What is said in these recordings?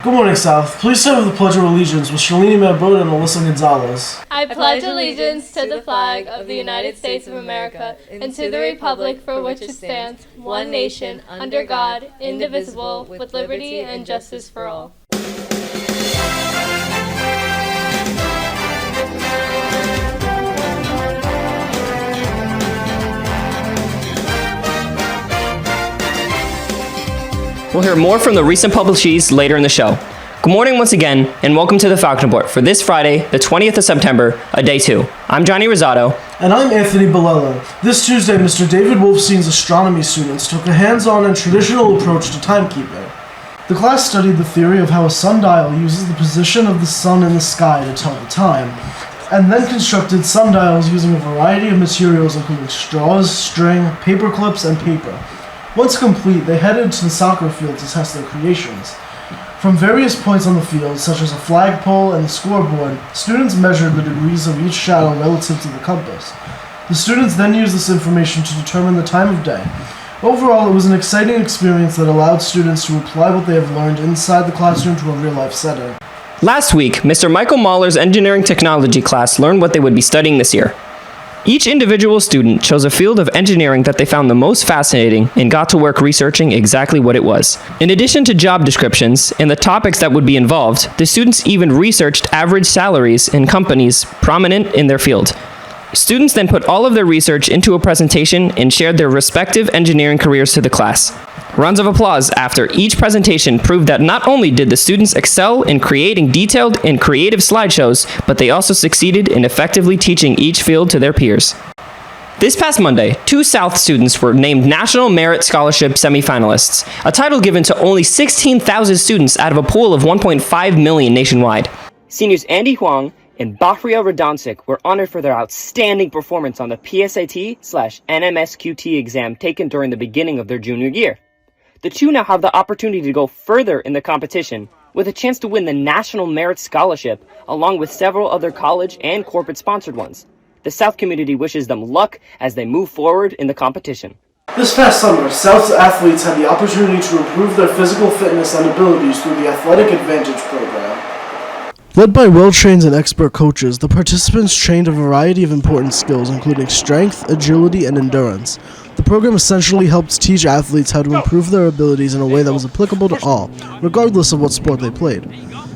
Good morning, South. Please stand with the Pledge of Allegiance with Shalini Mabrod and Alyssa Gonzalez. I pledge allegiance to the flag of the United States of America and to the republic for which it stands, one nation, under God, indivisible, with liberty and justice for all. We'll hear more from the recent publishees later in the show. Good morning once again, and welcome to the Falcon Report for this Friday, the 20th of September, day 2. I'm Johnny Rosado. And I'm Anthony Bolello. This Tuesday, Mr. David Wolfstein's astronomy students took a hands-on and traditional approach to timekeeping. The class studied the theory of how a sundial uses the position of the sun in the sky to tell the time, and then constructed sundials using a variety of materials including straws, string, paper clips, and paper. Once complete, they headed to the soccer field to test their creations. From various points on the field, such as a flagpole and the scoreboard, students measured the degrees of each shadow relative to the compass. The students then used this information to determine the time of day. Overall, it was an exciting experience that allowed students to apply what they have learned inside the classroom to a real-life setting. Last week, Mr. Michael Mahler's engineering technology class learned what they would be studying this year. Each individual student chose a field of engineering that they found the most fascinating and got to work researching exactly what it was. In addition to job descriptions and the topics that would be involved, the students even researched average salaries in companies prominent in their field. Students then put all of their research into a presentation and shared their respective engineering careers to the class. Rounds of applause after each presentation proved that not only did the students excel in creating detailed and creative slideshows, but they also succeeded in effectively teaching each field to their peers. This past Monday, 2 South students were named National Merit Scholarship semifinalists, a title given to only 16,000 students out of a pool of 1.5 million nationwide. Seniors Andy Huang and Bahria Radoncic were honored for their outstanding performance on the PSAT/NMSQT exam taken during the beginning of their junior year. The two now have the opportunity to go further in the competition with a chance to win the National Merit Scholarship along with several other college and corporate-sponsored ones. The South community wishes them luck as they move forward in the competition. This past summer, South's athletes had the opportunity to improve their physical fitness and abilities through the Athletic Advantage program. Led by well-trained and expert coaches, the participants trained a variety of important skills, including strength, agility, and endurance. The program essentially helped teach athletes how to improve their abilities in a way that was applicable to all, regardless of what sport they played.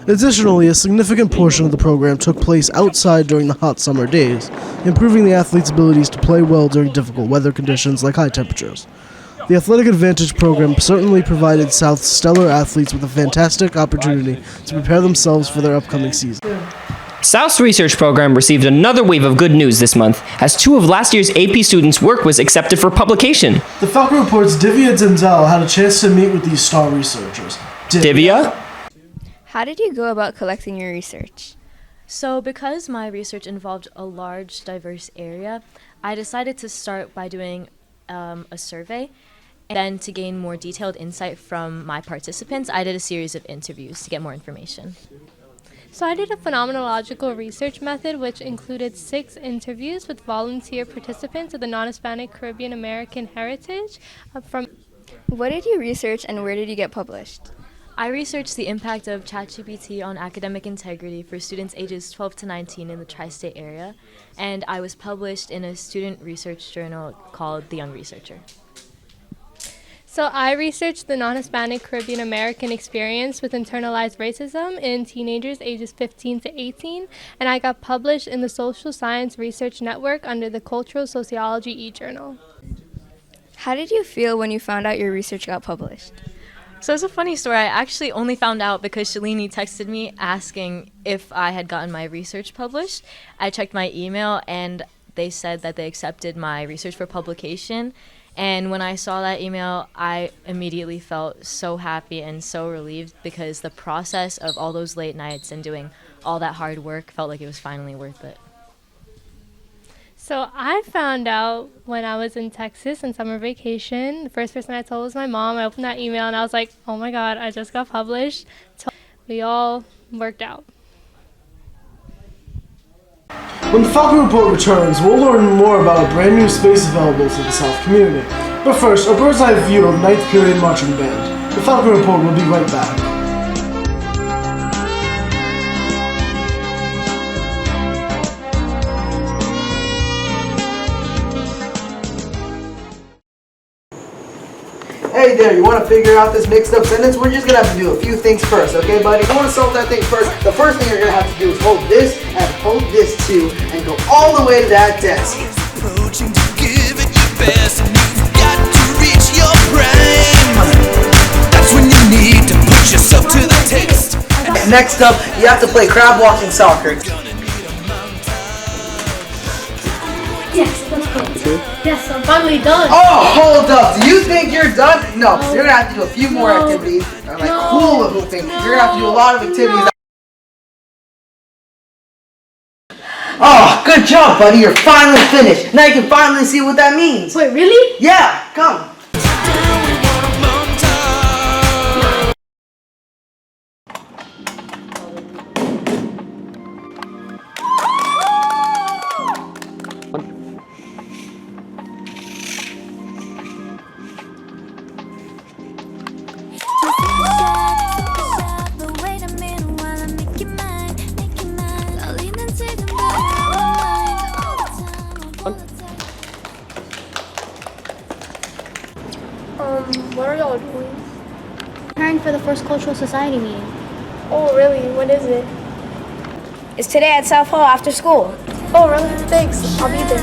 Additionally, a significant portion of the program took place outside during the hot summer days, improving the athletes' abilities to play well during difficult weather conditions like high temperatures. The Athletic Advantage program certainly provided South's stellar athletes with a fantastic opportunity to prepare themselves for their upcoming season. South's research program received another wave of good news this month as 2 of last year's AP students' work was accepted for publication. The Falcon Report's Divya Denzel had a chance to meet with these star researchers. Divya? How did you go about collecting your research? So because my research involved a large, diverse area, I decided to start by doing a survey. And then to gain more detailed insight from my participants, I did a series of interviews to get more information. So I did a phenomenological research method which included 6 interviews with volunteer participants of the non-Hispanic Caribbean American heritage from. What did you research and where did you get published? I researched the impact of ChatGPT on academic integrity for students ages 12 to 19 in the tri-state area, and I was published in a student research journal called The Young Researcher. So I researched the non-Hispanic Caribbean American experience with internalized racism in teenagers ages 15 to 18, and I got published in the Social Science Research Network under the Cultural Sociology e-journal. How did you feel when you found out your research got published? So it's a funny story. I actually only found out because Shalini texted me asking if I had gotten my research published. I checked my email and they said that they accepted my research for publication. And when I saw that email, I immediately felt so happy and so relieved because the process of all those late nights and doing all that hard work felt like it was finally worth it. So I found out when I was in Texas on summer vacation. The first person I told was my mom. I opened that email and I was like, oh my God, I just got published. We all worked out. When the Falcon Report returns, we'll learn more about a brand new space available to the South community. But first, a bird's eye view of 9th period marching band. The Falcon Report will be right back. Hey there, you want to figure out this mixed up sentence? We're just going to have to do a few things first, okay, buddy? If you want to solve that thing first, the first thing you're going to have to do is hold this and hold this too and go all the way to that desk. Approaching to give it your best, and you've got to reach your prime. That's when you need to put yourself to the test. Next up, you have to play crab walking soccer. Yes, let's go. Yes, I'm finally done. Oh, hold up. Do you think you're done? No, you're going to have to do a few more activities. Like hula hooping. You're going to have to do a lot of activities. Oh, good job, buddy. You're finally finished. Now you can finally see what that means. Wait, really? Yeah, come. What are y'all doing? Preparing for the first cultural society meeting. Oh, really? What is it? It's today at South Hall after school. Oh, really? Thanks. I'll be there.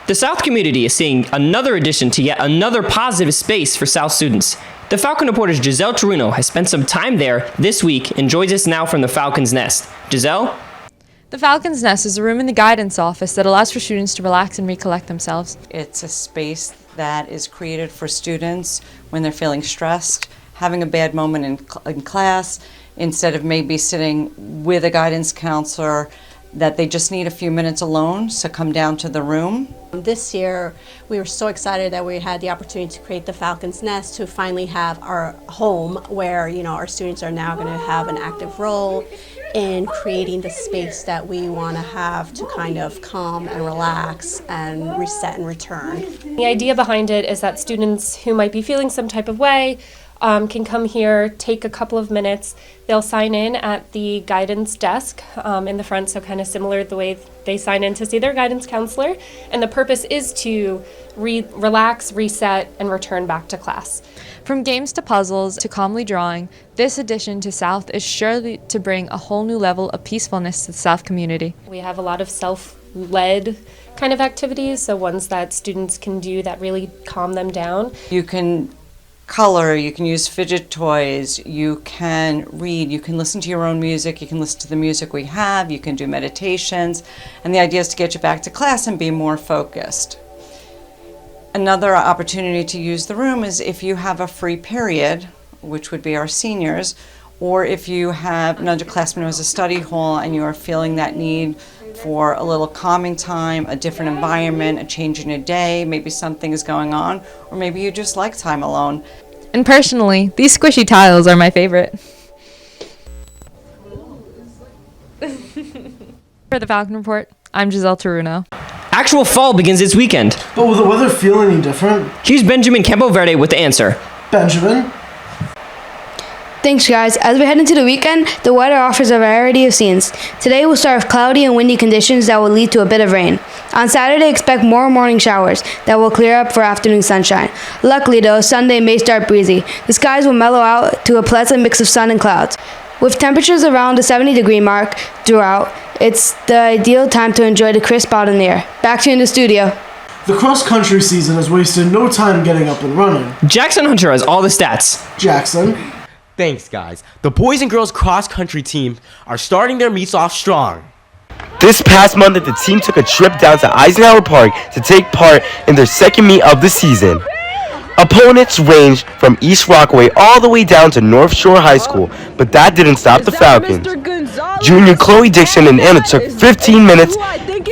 The South community is seeing another addition to yet another positive space for South students. The Falcon reporter's Giselle Taruno has spent some time there this week and joins us now from the Falcon's Nest. Giselle? The Falcon's Nest is a room in the guidance office that allows for students to relax and recollect themselves. It's a space that is created for students when they're feeling stressed, having a bad moment in class, instead of maybe sitting with a guidance counselor, that they just need a few minutes alone, so come down to the room. This year, we were so excited that we had the opportunity to create the Falcon's Nest to finally have our home where, our students are now going to have an active role in creating the space that we want to have to kind of calm and relax and reset and return. The idea behind it is that students who might be feeling some type of way can come here, take a couple of minutes. They'll sign in at the guidance desk in the front, so kind of similar to the way they sign in to see their guidance counselor. And the purpose is to relax, reset, and return back to class. From games to puzzles to calmly drawing, this addition to South is sure to bring a whole new level of peacefulness to the South community. We have a lot of self-led kind of activities, so ones that students can do that really calm them down. You can color, you can use fidget toys, you can read, you can listen to your own music, you can listen to the music we have, you can do meditations, and the idea is to get you back to class and be more focused. Another opportunity to use the room is if you have a free period, which would be our seniors, or if you have an underclassman who has a study hall and you are feeling that need for a little calming time, a different environment, a change in your day, maybe something is going on, or maybe you just like time alone. And personally, these squishy tiles are my favorite. For the Falcon Report, I'm Giselle Taruno. Actual fall begins this weekend. But will the weather feel any different? Here's Benjamin Campoverde with the answer. Benjamin? Thanks, guys. As we head into the weekend, the weather offers a variety of scenes. Today will start with cloudy and windy conditions that will lead to a bit of rain. On Saturday, expect more morning showers that will clear up for afternoon sunshine. Luckily, though, Sunday may start breezy. The skies will mellow out to a pleasant mix of sun and clouds. With temperatures around the 70-degree mark throughout, it's the ideal time to enjoy the crisp out in the air. Back to you in the studio. The cross-country season has wasted no time getting up and running. Jackson Hunter has all the stats. Jackson? Thanks, guys. The boys and girls cross-country team are starting their meets off strong. This past Monday, the team took a trip down to Eisenhower Park to take part in their second meet of the season. Opponents ranged from East Rockaway all the way down to North Shore High School, but that didn't stop the Falcons. Junior Chloe Dixon and Anna took 15 minutes,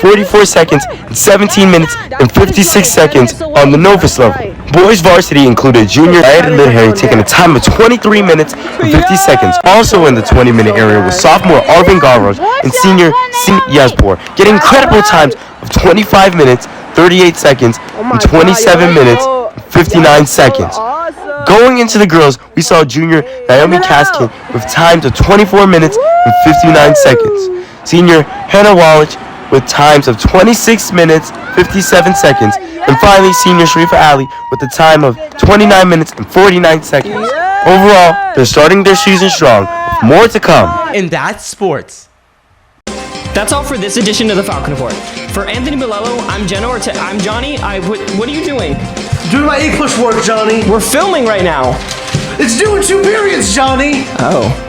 44 seconds, and 17 minutes and 56 seconds on the Novus level. Boys varsity included junior Ed Lidhary taking a time of 23 minutes and 50 seconds. Also in the 20-minute area was sophomore Arvin Garros and senior Sim Yazbor, getting incredible times of 25 minutes, 38 seconds, and 27 minutes, 59 seconds. Going into the girls, we saw junior Naomi Kaskin with times of 24 minutes and 59 seconds. Senior Hannah Wallach with times of 26 minutes, 57 seconds. And finally, senior Sharifa Ali with a time of 29 minutes and 49 seconds. Overall, they're starting their season strong, with more to come. And that's sports. That's all for this edition of the Falcon Report. For Anthony Bilello, I'm I'm Johnny. What are you doing? Doing my English work, Johnny. We're filming right now. It's doing 2 periods, Johnny. Oh.